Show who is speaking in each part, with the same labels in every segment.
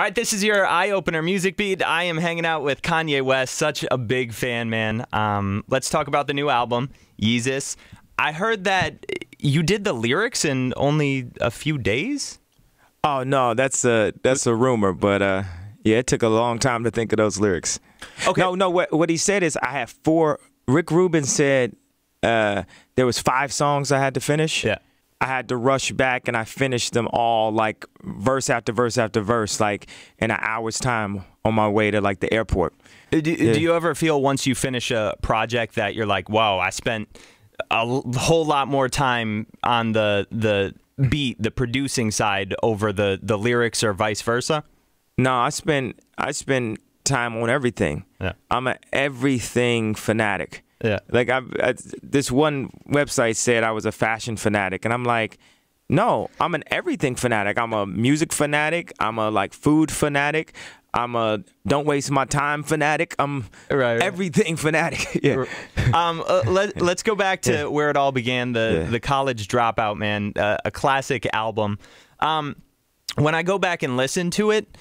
Speaker 1: All right, this is your eye-opener music beat. I am hanging out with Kanye West, such a big fan, man. Let's talk about the new album, Yeezus. I heard that you did the lyrics in only a few days?
Speaker 2: Oh, no, that's a rumor, but yeah, it took a long time to think of those lyrics.
Speaker 1: Okay.
Speaker 2: No, what he said is I have 4. Rick Rubin said there was 5 songs I had to finish.
Speaker 1: Yeah.
Speaker 2: I had to rush back and I finished them all like verse after verse after verse, like in an hour's time on my way to like the airport.
Speaker 1: Do you ever feel once you finish a project that you're like, wow, I spent a whole lot more time on the beat, the producing side over the lyrics, or vice versa?
Speaker 2: No, I spend time on everything.
Speaker 1: Yeah.
Speaker 2: I'm an everything fanatic.
Speaker 1: Yeah.
Speaker 2: Like this one website said I was a fashion fanatic, and I'm like, no, I'm an everything fanatic. I'm a music fanatic. I'm a like food fanatic. I'm a don't waste my time fanatic. I'm everything fanatic. Yeah.
Speaker 1: Let's go back to where it all began. The College Dropout, man, a classic album. When I go back and listen to it,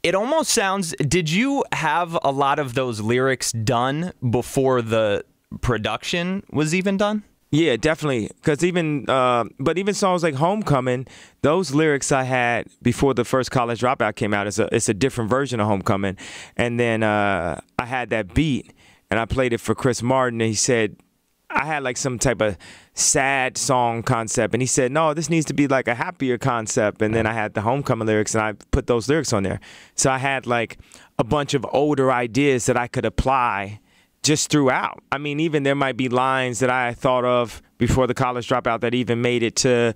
Speaker 1: it almost sounds, did you have a lot of those lyrics done before the production was even done?
Speaker 2: Yeah, definitely. Because but even songs like Homecoming, those lyrics I had before the first College Dropout came out. It's a different version of Homecoming. And then I had that beat, and I played it for Chris Martin, and he said, I had like some type of sad song concept, and he said, no, this needs to be like a happier concept. And then I had the Homecoming lyrics, and I put those lyrics on there. So I had like a bunch of older ideas that I could apply just throughout. I mean, even there might be lines that I thought of before the College Dropout that even made it to,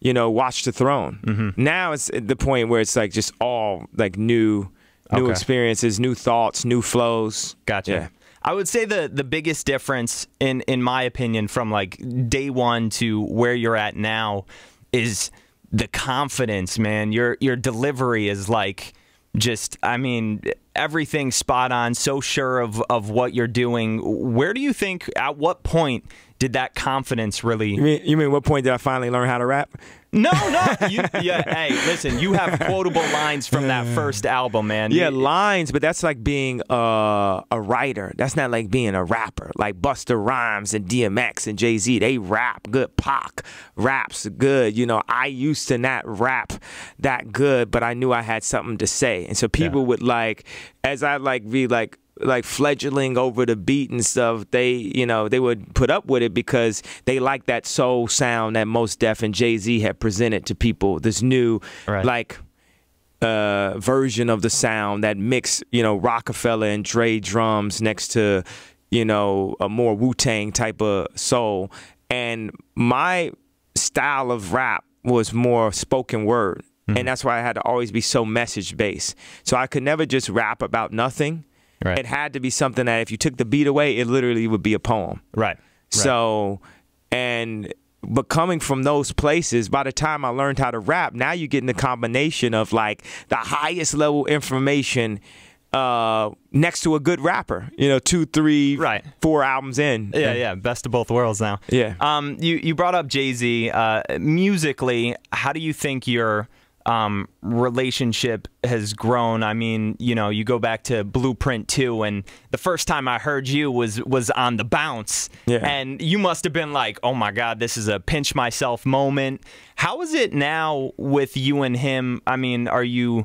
Speaker 2: you know, Watch the Throne. Mm-hmm. Now it's at the point where it's like just all like new experiences, new thoughts, new flows.
Speaker 1: Gotcha.
Speaker 2: Yeah.
Speaker 1: I would say the biggest difference, in my opinion, from like day one to where you're at now is the confidence, man. Your delivery is like just, I mean, everything spot on, so sure of what you're doing. Where do you think, at what point did that confidence really...
Speaker 2: You mean what point did I finally learn how to rap?
Speaker 1: No. Hey, listen, you have quotable lines from that first album, man.
Speaker 2: Yeah, lines, but that's like being a writer. That's not like being a rapper. Like Busta Rhymes and DMX and Jay-Z, they rap good. Pac raps good. You know, I used to not rap that good, but I knew I had something to say. And so people would like, as I like be like fledgling over the beat and stuff, they would put up with it because they like that soul sound that Mos Def and Jay-Z had presented to people. This new version of the sound that mix, you know, Rockefeller and Dre drums next to, you know, a more Wu-Tang type of soul. And my style of rap was more spoken word. And that's why I had to always be so message based. So I could never just rap about nothing. Right. It had to be something that if you took the beat away, it literally would be a poem. Right. So, but coming from those places, by the time I learned how to rap, now you're getting the combination of like the highest level information next to a good rapper. You know, 2, 3, 4 albums in.
Speaker 1: Yeah, best of both worlds now.
Speaker 2: Yeah.
Speaker 1: You brought up Jay-Z. Musically, how do you think your relationship has grown? I mean, you know, you go back to Blueprint 2, and the first time I heard you was on The Bounce, and you must have been like, oh my God, this is a pinch myself moment. How is it now with you and him? I mean, are you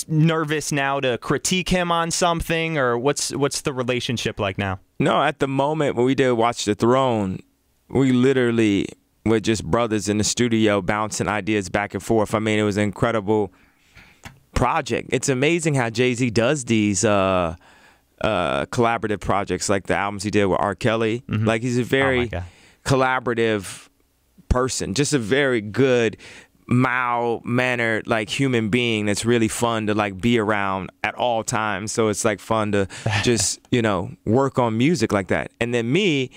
Speaker 1: nervous now to critique him on something, or what's the relationship like now? No,
Speaker 2: at the moment when we did Watch the Throne, we literally... we're just brothers in the studio bouncing ideas back and forth. I mean, it was an incredible project. It's amazing how Jay-Z does these collaborative projects, like the albums he did with R. Kelly. Like, he's a very collaborative person, just a very good, mild-mannered, like, human being that's really fun to, like, be around at all times. So it's, like, fun to just, you know, work on music like that. And then me,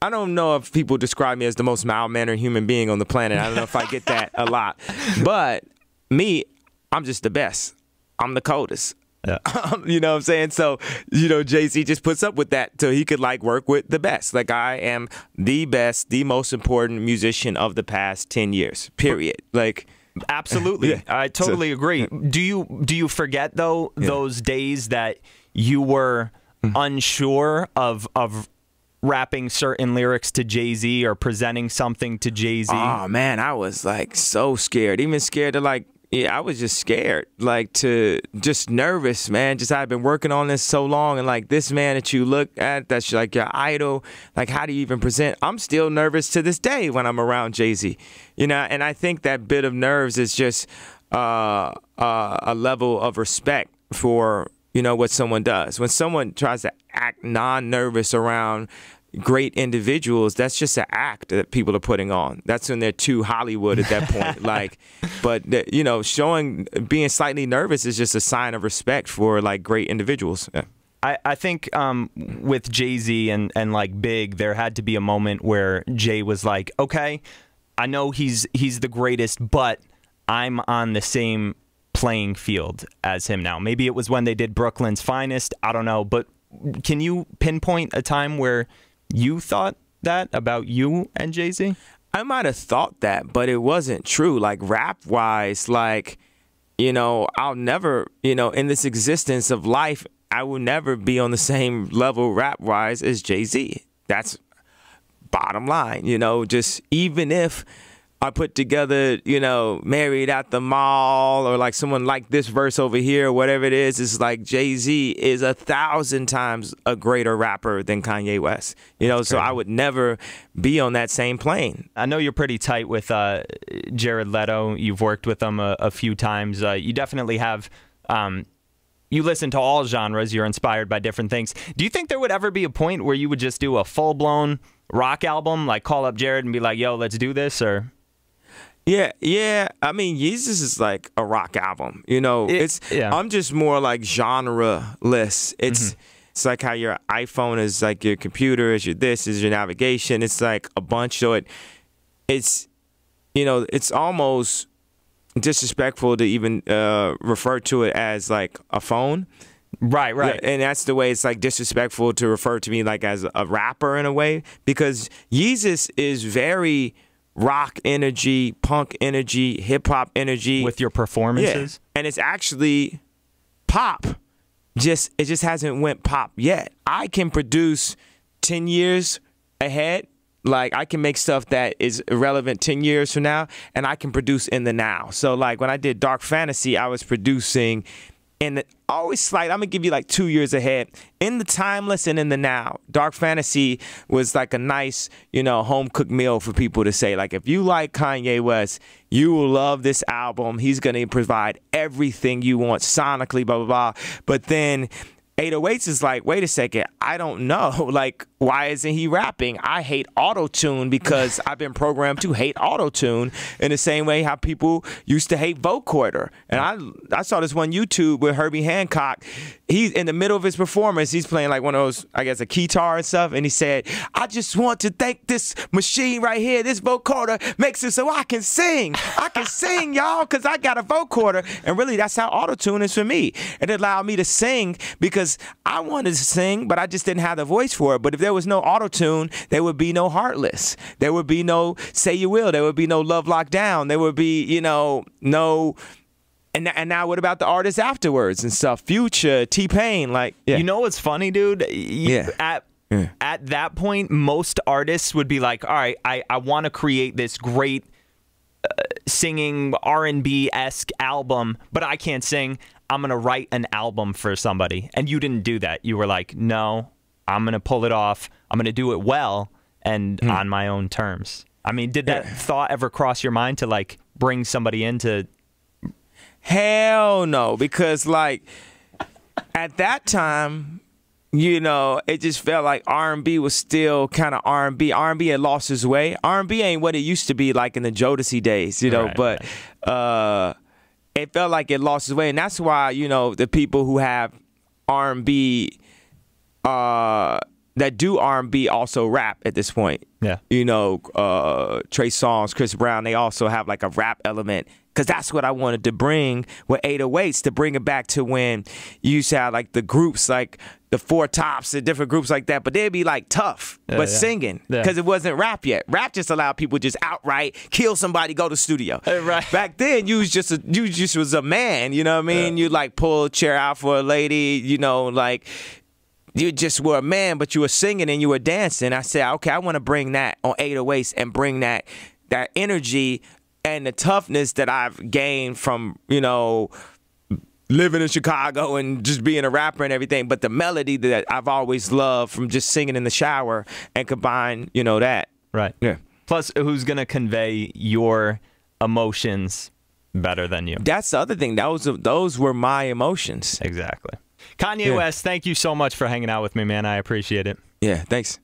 Speaker 2: I don't know if people describe me as the most mild-mannered human being on the planet. I don't know if I get that a lot. But me, I'm just the best. I'm the coldest. Yeah. You know what I'm saying? So, you know, Jay-Z just puts up with that so he could, like, work with the best. Like, I am the best, the most important musician of the past 10 years, period. Like,
Speaker 1: Absolutely.
Speaker 2: Yeah.
Speaker 1: I totally agree. Do you forget though those days that you were unsure of rapping certain lyrics to Jay-Z or presenting something to Jay-Z?
Speaker 2: Oh man, I was like so scared. Even scared to like, yeah, I was just scared, like to just nervous, man. Just I've been working on this so long, and like this man that you look at, that's like your idol. Like, how do you even present? I'm still nervous to this day when I'm around Jay-Z, you know. And I think that bit of nerves is just a level of respect for, you know, what someone does. When someone tries to act non-nervous around great individuals, that's just an act that people are putting on. That's when they're too Hollywood at that point. Like, but you know, being slightly nervous is just a sign of respect for like great individuals. Yeah.
Speaker 1: I think with Jay-Z and like Big, there had to be a moment where Jay was like, okay, I know he's the greatest, but I'm on the same playing field as him now. Maybe it was when they did Brooklyn's Finest. I don't know. But can you pinpoint a time where you thought that about you and Jay-Z?
Speaker 2: I might have thought that, but it wasn't true. Like rap-wise, like, you know, I'll never, you know, in this existence of life, I will never be on the same level rap-wise as Jay-Z. That's bottom line, you know, just even if I put together, you know, Married at the Mall, or like someone like this verse over here, whatever it is, it's like Jay-Z is 1,000 times a greater rapper than Kanye West. You know, so I would never be on that same plane.
Speaker 1: I know you're pretty tight with Jared Leto. You've worked with him a few times. You definitely have. You listen to all genres. You're inspired by different things. Do you think there would ever be a point where you would just do a full-blown rock album, like call up Jared and be like, yo, let's do this, or...
Speaker 2: Yeah. I mean, Yeezus is like a rock album. You know, I'm just more like genre-less. It's like how your iPhone is like your computer, is your this, is your navigation. It's like a bunch. So it's you know, it's almost disrespectful to even refer to it as like a phone.
Speaker 1: Right.
Speaker 2: Yeah, and that's the way it's like disrespectful to refer to me like as a rapper in a way, because Yeezus is very rock energy, punk energy, hip hop energy
Speaker 1: with your performances.
Speaker 2: Yeah. And it's actually pop. It just hasn't went pop yet. I can produce 10 years ahead. Like, I can make stuff that is irrelevant 10 years from now, and I can produce in the now. So like when I did Dark Fantasy, I was producing in the always slight. I'm gonna give you like 2 years ahead, in the timeless and in the now. Dark Fantasy was like a nice, you know, home cooked meal for people to say, like, if you like Kanye West, you will love this album. He's gonna provide everything you want sonically, blah blah blah. But then 808s is like, wait a second, I don't know. Like, why isn't he rapping? I hate auto-tune because I've been programmed to hate auto-tune in the same way how people used to hate vocoder. And I saw this one YouTube with Herbie Hancock. He's in the middle of his performance, he's playing like one of those, I guess, a guitar and stuff, and he said, I just want to thank this machine right here. This vocoder makes it so I can sing. I can sing, y'all, because I got a vocoder. And really, that's how auto-tune is for me. It allowed me to sing because I wanted to sing, but I just didn't have the voice for it. But if there was no auto-tune, there would be no Heartless. There would be no Say You Will. There would be no Love Lockdown. There would be, you know, no... And now what about the artists afterwards and stuff? Future, T-Pain, like... Yeah.
Speaker 1: You know what's funny, dude? At that point, most artists would be like, all right, I want to create this great singing R&B-esque album, but I can't sing. I'm going to write an album for somebody. And you didn't do that. You were like, no, I'm going to pull it off. I'm going to do it well and on my own terms. I mean, did that thought ever cross your mind to like bring somebody into...
Speaker 2: Hell no, because like at that time, you know, it just felt like R&B was still kind of R&B. R&B had lost its way. R&B ain't what it used to be like in the Jodeci days, you know, but it felt like it lost its way. And that's why, you know, the people who have R&B that do R&B also rap at this point.
Speaker 1: Yeah.
Speaker 2: You know, Trey Songz, Chris Brown, they also have like a rap element. Because that's what I wanted to bring with 808s, to bring it back to when you used to have like the groups like the Four Tops and different groups like that, but they'd be like tough, but singing, because it wasn't rap yet. Rap just allowed people just outright kill somebody, go to studio.
Speaker 1: Right.
Speaker 2: Back then, you just was a man, you know what I mean? You like pull a chair out for a lady, you know, like you just were a man, but you were singing and you were dancing. I said, okay, I want to bring that on 808s and bring that energy and the toughness that I've gained from, you know, living in Chicago and just being a rapper and everything, but the melody that I've always loved from just singing in the shower, and combine, you know, that.
Speaker 1: Right.
Speaker 2: Yeah.
Speaker 1: Plus, who's going to convey your emotions better than you?
Speaker 2: That's the other thing. Those were my emotions.
Speaker 1: Exactly. Kanye West, thank you so much for hanging out with me, man. I appreciate it.
Speaker 2: Yeah, thanks.